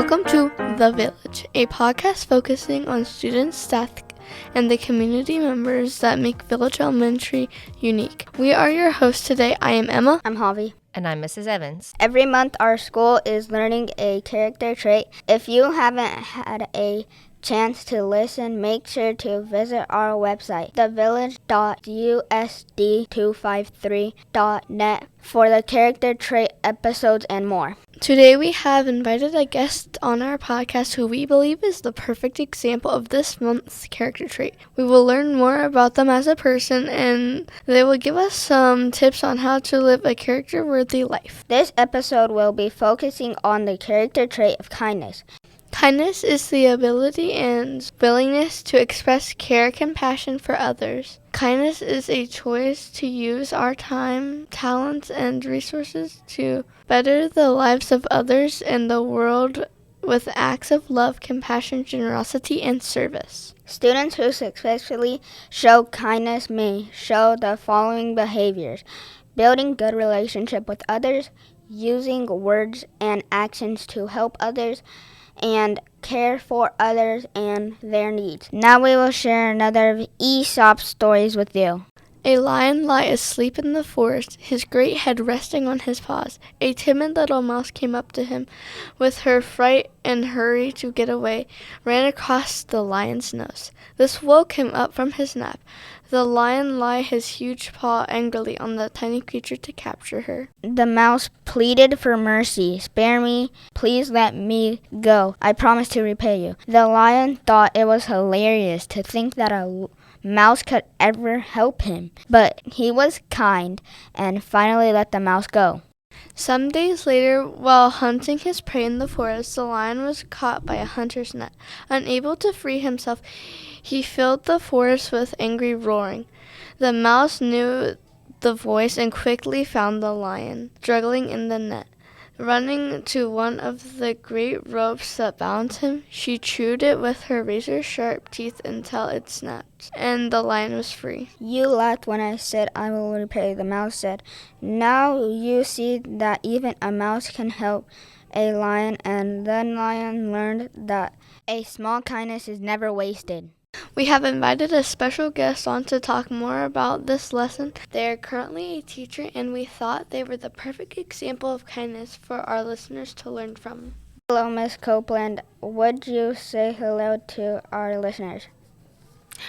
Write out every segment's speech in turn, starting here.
Welcome to The Village, a podcast focusing on students, staff, and the community members that make Village Elementary unique. We are your hosts today. I am Emma. I'm Javi. And I'm Mrs. Evans. Every month, our school is learning a character trait. If you haven't had a chance to listen, make sure to visit our website, thevillage.usd253.net, for the character trait episodes and more. Today we have invited a guest on our podcast who we believe is the perfect example of this month's character trait. We will learn more about them as a person, and they will give us some tips on how to live a character-worthy life. This episode will be focusing on the character trait of kindness. Kindness is the ability and willingness to express care and compassion for others. Kindness is a choice to use our time, talents, and resources to better the lives of others and the world with acts of love, compassion, generosity, and service. Students who successfully show kindness may show the following behaviors: building good relationship with others, using words and actions to help others, and care for others and their needs. Now we will share another of Aesop's stories with you. A lion lay asleep in the forest, his great head resting on his paws. A timid little mouse came up to him with her fright and hurry to get away, ran across the lion's nose. This woke him up from his nap. The lion laid his huge paw angrily on the tiny creature to capture her. The mouse pleaded for mercy. "Spare me, please let me go. I promise to repay you." The lion thought it was hilarious to think that a mouse could ever help him, but he was kind and finally let the mouse go. Some days later, while hunting his prey in the forest, the lion was caught by a hunter's net. Unable to free himself, he filled the forest with angry roaring. The mouse knew the voice and quickly found the lion, struggling in the net. Running to one of the great ropes that bound him, she chewed it with her razor-sharp teeth until it snapped, and the lion was free. "You laughed when I said I will repay," the mouse said. "Now you see that even a mouse can help a lion," and the lion learned that a small kindness is never wasted. We have invited a special guest on to talk more about this lesson. They are currently a teacher, and we thought they were the perfect example of kindness for our listeners to learn from. Hello, Miss Copeland. Would you say hello to our listeners?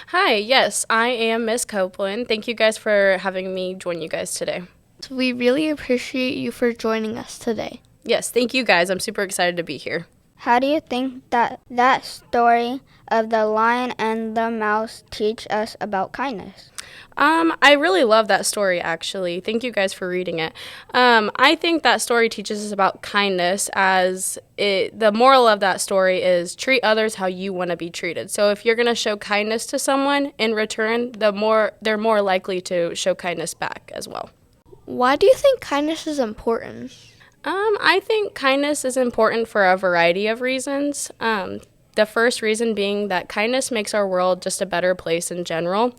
Hi, yes, I am Miss Copeland. Thank you guys for having me join you guys today. We really appreciate you for joining us today. Yes, thank you guys. I'm super excited to be here. How do you think that story of the lion and the mouse teach us about kindness? I really love that story, actually. Thank you guys for reading it. I think that story teaches us about kindness, as the moral of that story is treat others how you want to be treated. So if you're going to show kindness to someone, in return, they're more likely to show kindness back as well. Why do you think kindness is important? I think kindness is important for a variety of reasons. The first reason being that kindness makes our world just a better place in general.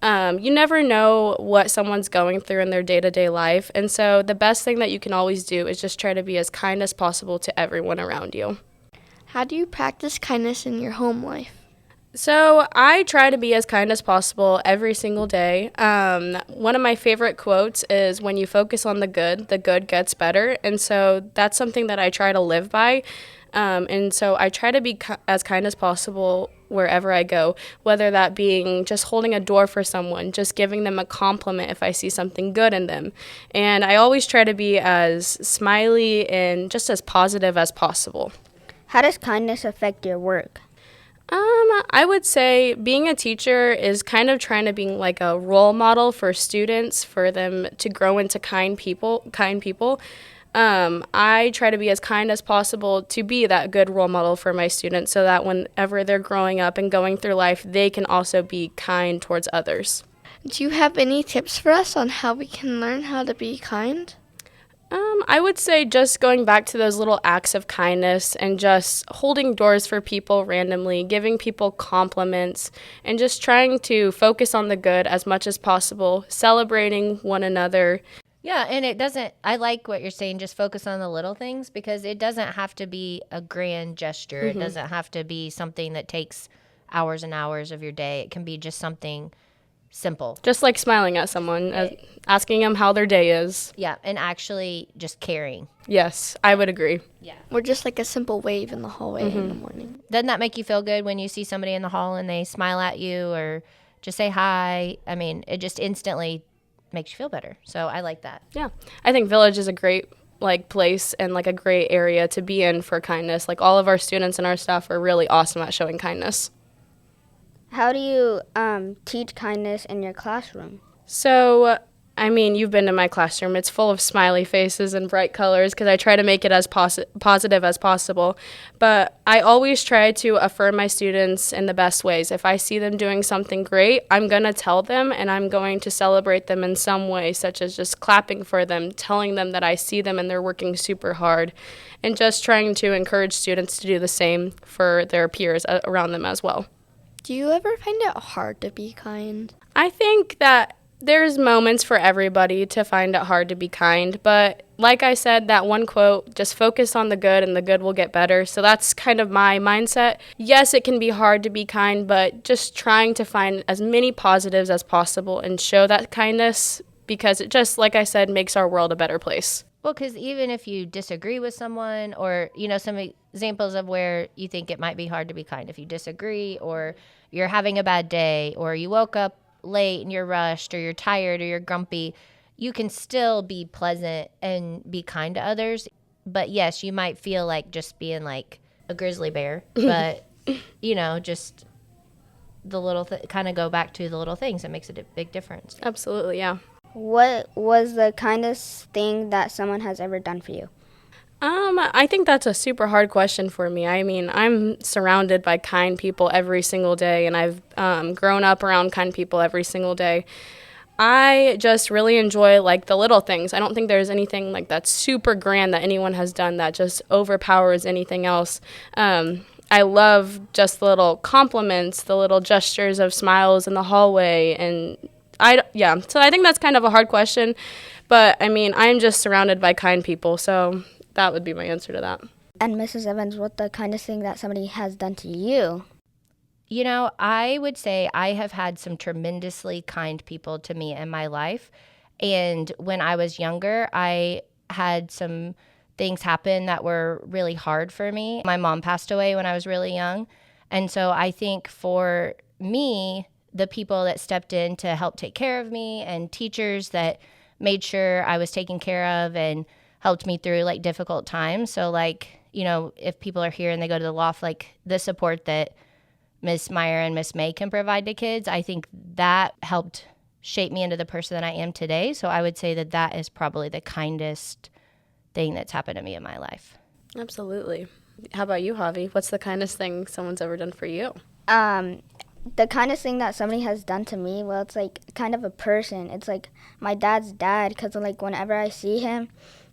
You never know what someone's going through in their day-to-day life, and so the best thing that you can always do is just try to be as kind as possible to everyone around you. How do you practice kindness in your home life? So I try to be as kind as possible every single day. One of my favorite quotes is, "When you focus on the good gets better." And so that's something that I try to live by. And so I try to be as kind as possible wherever I go, whether that being just holding a door for someone, just giving them a compliment if I see something good in them. And I always try to be as smiley and just as positive as possible. How does kindness affect your work? I would say being a teacher is kind of trying to be like a role model for students, for them to grow into kind people. I try to be as kind as possible to be that good role model for my students, so that whenever they're growing up and going through life, they can also be kind towards others. Do you have any tips for us on how we can learn how to be kind? I would say just going back to those little acts of kindness and just holding doors for people randomly, giving people compliments, and just trying to focus on the good as much as possible, celebrating one another. Yeah, and it doesn't, I like what you're saying, just focus on the little things, because it doesn't have to be a grand gesture. It doesn't have to be something that takes hours and hours of your day. It can be just something simple. Just like smiling at someone, asking them how their day is. Yeah, and actually just caring. Yes, I would agree. Yeah. Or just like a simple wave in the hallway in the morning. Doesn't that make you feel good when you see somebody in the hall and they smile at you or just say hi? I mean, it just instantly makes you feel better. So I like that. Yeah, I think Village is a great place and a great area to be in for kindness. Like all of our students and our staff are really awesome at showing kindness. How do you teach kindness in your classroom? So, I mean, you've been to my classroom. It's full of smiley faces and bright colors because I try to make it as positive as possible. But I always try to affirm my students in the best ways. If I see them doing something great, I'm going to tell them and I'm going to celebrate them in some way, such as just clapping for them, telling them that I see them and they're working super hard, and just trying to encourage students to do the same for their peers around them as well. Do you ever find it hard to be kind? I think that there's moments for everybody to find it hard to be kind, but like I said, that one quote, just focus on the good and the good will get better. So that's kind of my mindset. Yes, it can be hard to be kind, but just trying to find as many positives as possible and show that kindness, because it just, like I said, makes our world a better place. Well, because even if you disagree with someone, or, some examples of where you think it might be hard to be kind, if you disagree or you're having a bad day or you woke up late and you're rushed or you're tired or you're grumpy, you can still be pleasant and be kind to others. But yes, you might feel like just being like a grizzly bear, but just the little kind of go back to the little things that makes a big difference. Absolutely, yeah. What was the kindest thing that someone has ever done for you? I think that's a super hard question for me. I mean, I'm surrounded by kind people every single day, and I've grown up around kind people every single day. I just really enjoy the little things. I don't think there's anything that's super grand that anyone has done that just overpowers anything else. I love just the little compliments, the little gestures of smiles in the hallway, and so I think that's kind of a hard question, but I mean, I'm just surrounded by kind people, so that would be my answer to that. And Mrs. Evans, what's the kindest thing that somebody has done to you? I would say I have had some tremendously kind people to me in my life. And when I was younger, I had some things happen that were really hard for me. My mom passed away when I was really young. And so I think for me, the people that stepped in to help take care of me and teachers that made sure I was taken care of and helped me through difficult times. So if people are here and they go to the loft, the support that Miss Meyer and Miss May can provide to kids, I think that helped shape me into the person that I am today. So I would say that is probably the kindest thing that's happened to me in my life. Absolutely. How about you, Javi? What's the kindest thing someone's ever done for you? The kindest thing that somebody has done to me, well, it's kind of a person. It's my dad's dad, because whenever I see him,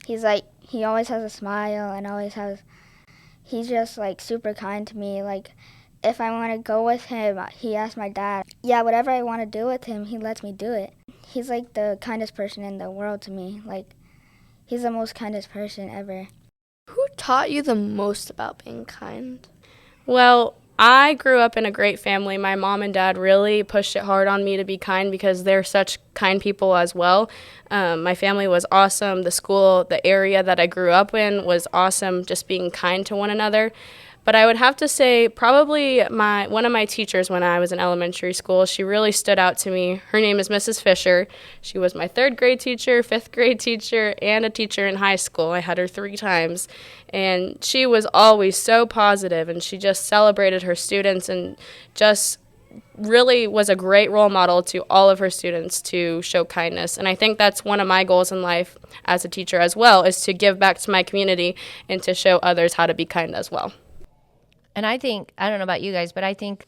he's he always has a smile and he's just super kind to me. If I want to go with him, he asks my dad. Yeah, whatever I want to do with him, he lets me do it. He's the kindest person in the world to me. He's the most kindest person ever. Who taught you the most about being kind? Well, I grew up in a great family. My mom and dad really pushed it hard on me to be kind because they're such kind people as well. My family was awesome. The school, the area that I grew up in was awesome, just being kind to one another. But I would have to say probably one of my teachers when I was in elementary school, she really stood out to me. Her name is Mrs. Fisher. She was my 3rd grade teacher, 5th grade teacher, and a teacher in high school. I had her 3 times. And she was always so positive, and she just celebrated her students and just really was a great role model to all of her students to show kindness. And I think that's one of my goals in life as a teacher as well, is to give back to my community and to show others how to be kind as well. And I think, I don't know about you guys, but I think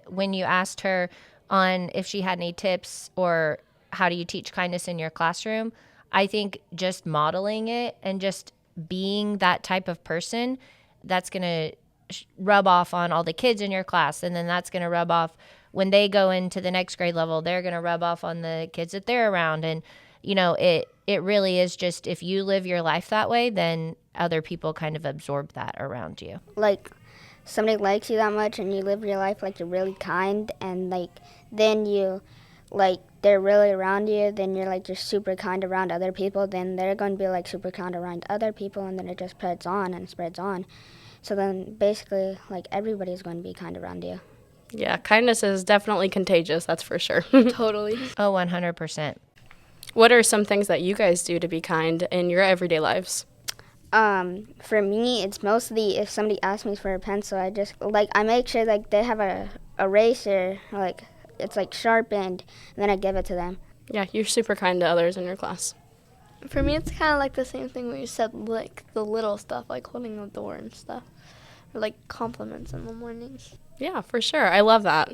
when you asked her on if she had any tips or how do you teach kindness in your classroom, I think just modeling it and just being that type of person, that's going to rub off on all the kids in your class. And then that's going to rub off when they go into the next grade level, they're going to rub off on the kids that they're around. And, it really is just if you live your life that way, then other people kind of absorb that around you. Like, somebody likes you that much and you live your life like you're really kind, and like then you like they're really around you, then you're like you're super kind around other people, then they're going to be like super kind around other people, and then it just spreads on and spreads on. So then basically like everybody's going to be kind around you. Yeah, kindness is definitely contagious, that's for sure. Totally. Oh, 100%. What are some things that you guys do to be kind in your everyday lives? For me, it's mostly if somebody asks me for a pencil, I make sure like they have a eraser, like it's like sharpened, and then I give it to them. Yeah, you're super kind to others in your class. For me, it's kind of like the same thing where you said, like, the little stuff, like holding the door and stuff. Or, like, compliments in the mornings. Yeah, for sure. I love that.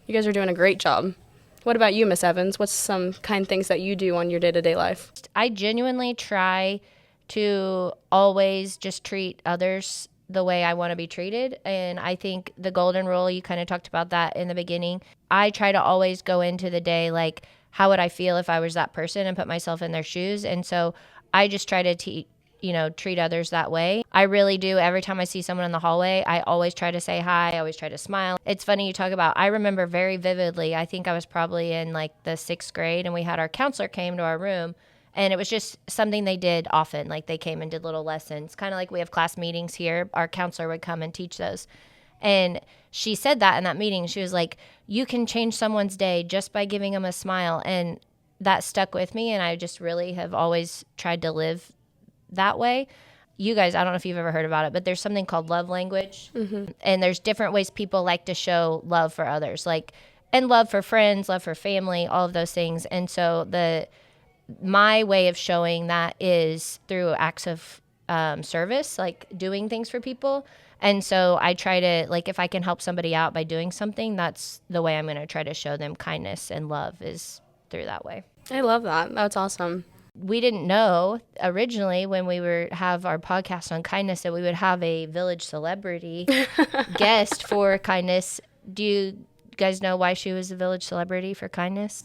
You guys are doing a great job. What about you, Miss Evans? What's some kind things that you do on your day-to-day life? I genuinely try to always just treat others the way I want to be treated. And I think the golden rule, you kind of talked about that in the beginning. I try to always go into the day like, how would I feel if I was that person, and put myself in their shoes. And so I just try to treat others that way. I really do. Every time I see someone in the hallway, I always try to say hi. I always try to smile. It's funny you talk about, I remember very vividly, I think I was probably in like the 6th grade, and we had our counselor came to our room, and it was just something they did often. Like they came and did little lessons, kind of like we have class meetings here. Our counselor would come and teach those. And she said that in that meeting. She was like, you can change someone's day just by giving them a smile. And that stuck with me. And I just really have always tried to live that way. You guys, I don't know if you've ever heard about it, but there's something called love language. Mm-hmm. And there's different ways people like to show love for others, like, and love for friends, love for family, all of those things. And so my way of showing that is through acts of service, like doing things for people. And so I try to, like, if I can help somebody out by doing something, that's the way I'm going to try to show them kindness and love, is through that way. I love that. That's awesome. We didn't know originally when we have our podcast on kindness that we would have a village celebrity guest for kindness. Do you guys know why she was a village celebrity for kindness?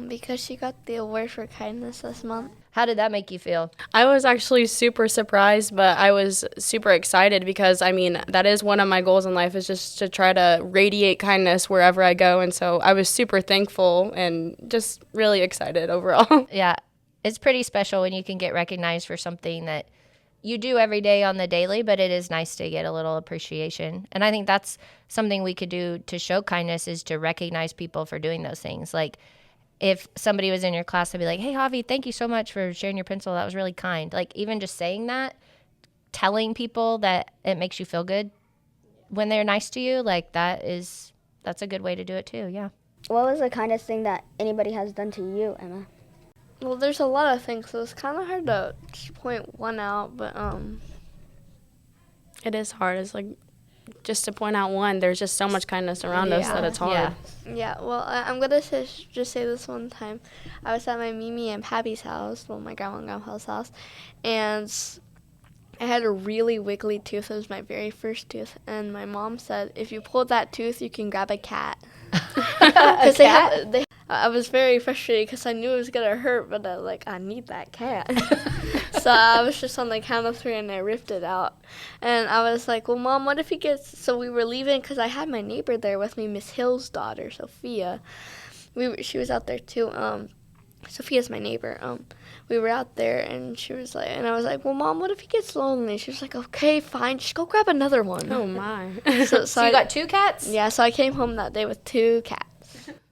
Because she got the award for kindness this month. How did that make you feel? I was actually super surprised, but I was super excited because, I mean, that is one of my goals in life, is just to try to radiate kindness wherever I go. And so I was super thankful and just really excited overall. Yeah, it's pretty special when you can get recognized for something that you do every day on the daily, but it is nice to get a little appreciation. And I think that's something we could do to show kindness, is to recognize people for doing those things. Like, if somebody was in your class, I'd be like, hey, Javi, thank you so much for sharing your pencil. That was really kind. Like, even just saying that, telling people that it makes you feel good when they're nice to you, like that's a good way to do it too, yeah. What was the kindest thing that anybody has done to you, Emma? Well, there's a lot of things, so it's kind of hard to just point one out, but It is hard. It's like, just to point out one, there's just so much kindness around us that it's hard. Yeah, well, I'm going to just say this one time. I was at my Mimi and Pappy's house, well, my grandma and grandpa's house, and I had a really wiggly tooth. It was my very first tooth, and my mom said, if you pull that tooth, you can grab a cat. Because I was very frustrated because I knew it was going to hurt, but I need that cat. So I was just on the count of 3 and I ripped it out. And I was like, well, Mom, what if he gets... So we were leaving because I had my neighbor there with me, Miss Hill's daughter, Sophia. She was out there too. Sophia's my neighbor. We were out there and she was like, and I was like, well, Mom, what if he gets lonely? She was like, okay, fine, just go grab another one. Oh my. So you got 2 cats? Yeah, so I came home that day with 2 cats.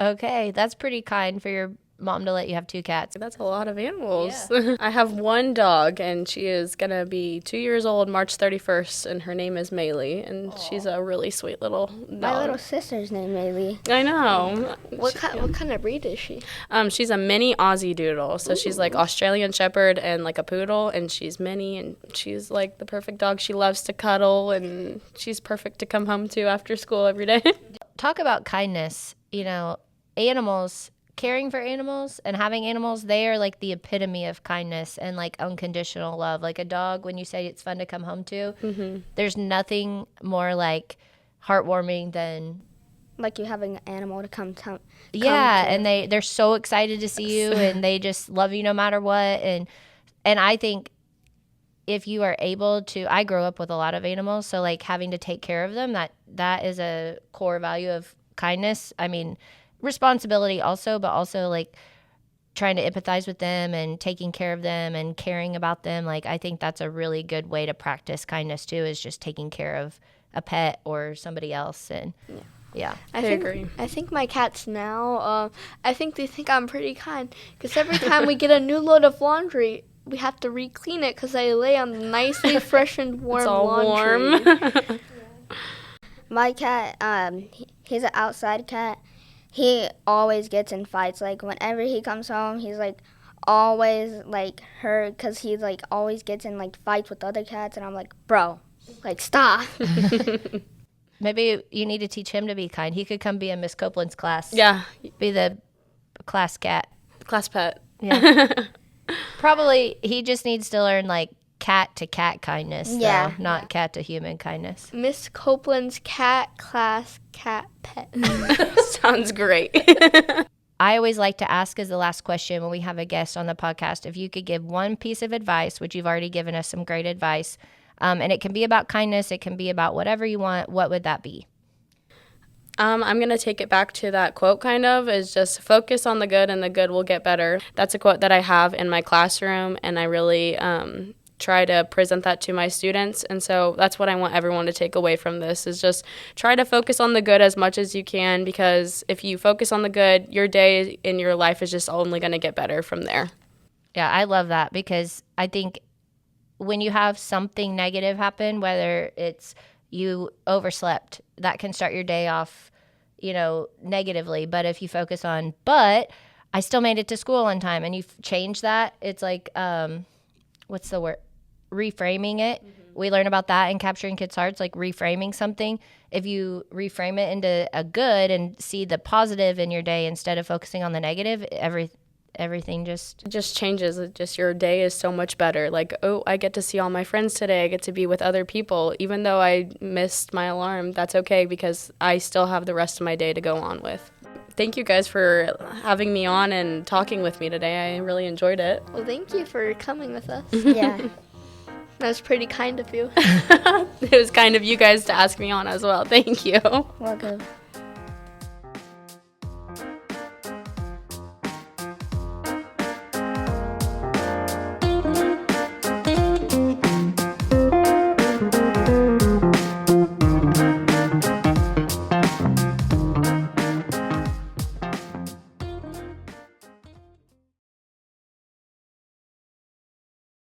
Okay, that's pretty kind for your mom to let you have 2 cats. That's a lot of animals. Yeah. I have one dog, and she is going to be 2 years old March 31st, and her name is Maylee, and she's a really sweet little dog. My little sister's named Maylee. I know. What kind of breed is she? She's a mini Aussie Doodle, so she's like Australian Shepherd and like a poodle, and she's mini, and she's like the perfect dog. She loves to cuddle, and she's perfect to come home to after school every day. Talk about kindness. Animals, caring for animals and having animals, they are like the epitome of kindness and like unconditional love. Like a dog, when you say it's fun to come home to, there's nothing more like heartwarming than like you having an animal to come Yeah, to. and they're so excited to see you, and they just love you no matter what. And I think if you are able to, I grew up with a lot of animals, so like having to take care of them, that is a core value of kindness. I mean, responsibility also, but also like trying to empathize with them and taking care of them and caring about them. Like, I think that's a really good way to practice kindness too, is just taking care of a pet or somebody else. And yeah. I agree. I think my cats now, I think they think I'm pretty kind because every time we get a new load of laundry, we have to re-clean it because I lay on nicely fresh and warm It's all laundry. warm. My cat, he's an outside cat. He always gets in fights. Like, whenever he comes home, he's, like, always, like, hurt because he, like, always gets in, like, fights with other cats. And I'm like, bro, like, stop. Maybe you need to teach him to be kind. He could come be in Miss Copeland's class. Yeah, Be the class cat. class pet. Yeah. Probably he just needs to learn like cat to cat kindness. Yeah. Though, not cat to human kindness. Miss Copeland's cat class cat pet. Sounds great. I always like to ask as the last question when we have a guest on the podcast, if you could give one piece of advice, which you've already given us some great advice, and it can be about kindness, it can be about whatever you want, what would that be? I'm going to take it back to that quote kind of, is just focus on the good and the good will get better. That's a quote that I have in my classroom, and I really try to present that to my students. And so that's what I want everyone to take away from this, is just try to focus on the good as much as you can, because if you focus on the good, your day in your life is just only going to get better from there. Yeah, I love that, because I think when you have something negative happen, whether it's you overslept, that can start your day off, negatively. But if you focus on, but I still made it to school on time, and you change that, it's like, what's the word? Reframing it. Mm-hmm. We learn about that in Capturing Kids' Hearts, like reframing something. If you reframe it into a good and see the positive in your day instead of focusing on the negative, everything just changes. Just your day is so much better. Like, oh, I get to see all my friends today. I get to be with other people. Even though I missed my alarm, that's okay, because I still have the rest of my day to go on with. Thank you guys for having me on and talking with me today. I really enjoyed it. Well, thank you for coming with us. Yeah. That was pretty kind of you. It was kind of you guys to ask me on as well. Thank you. Welcome.